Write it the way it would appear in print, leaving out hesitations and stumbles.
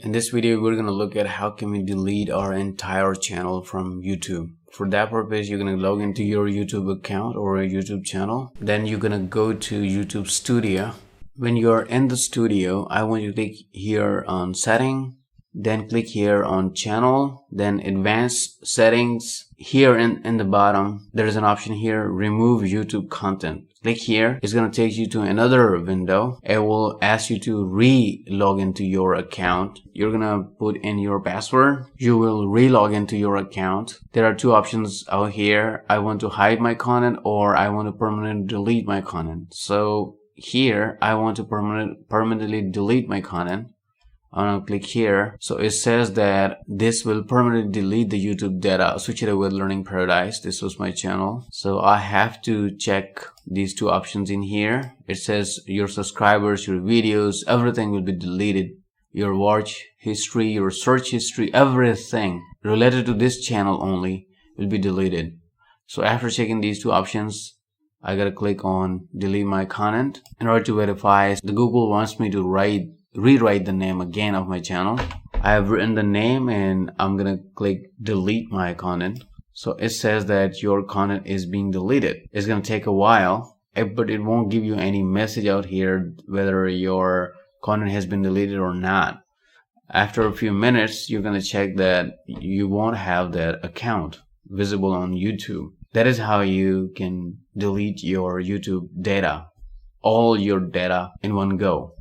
In this video, we're going to look at how can we delete our entire channel from YouTube. For that purpose, you're going to log into your YouTube account or a YouTube channel. Then you're going to go to YouTube Studio. When you're in the studio, I want you to click here on Setting, then click here on Channel, then Advanced Settings. Here in the bottom, there is an option here, Remove YouTube Content. Click here. It's going to take you to another window. It will ask you to re-log into your account. You're going to put in your password. You will re-log into your account. There are two options out here. I want to hide my content or I want to permanently delete my content. So here, I want to permanently delete my content. I'm going to click here. So it says that this will permanently delete the YouTube data associated with Learning Paradise. This was my channel. So I have to check these two options in here. It says your subscribers, your videos, everything will be deleted. Your watch history, your search history, everything related to this channel only will be deleted. So after checking these two options, I gotta click on delete my content. In order to verify, the Google wants me to rewrite the name again of my channel. I have written the name and I'm gonna click delete my content. So it says that your content is being deleted. It's gonna take a while, but it won't give you any message out here whether your content has been deleted or not. After a few minutes, you're gonna check that you won't have that account visible on YouTube. That is how you can delete your YouTube data, all your data in one go.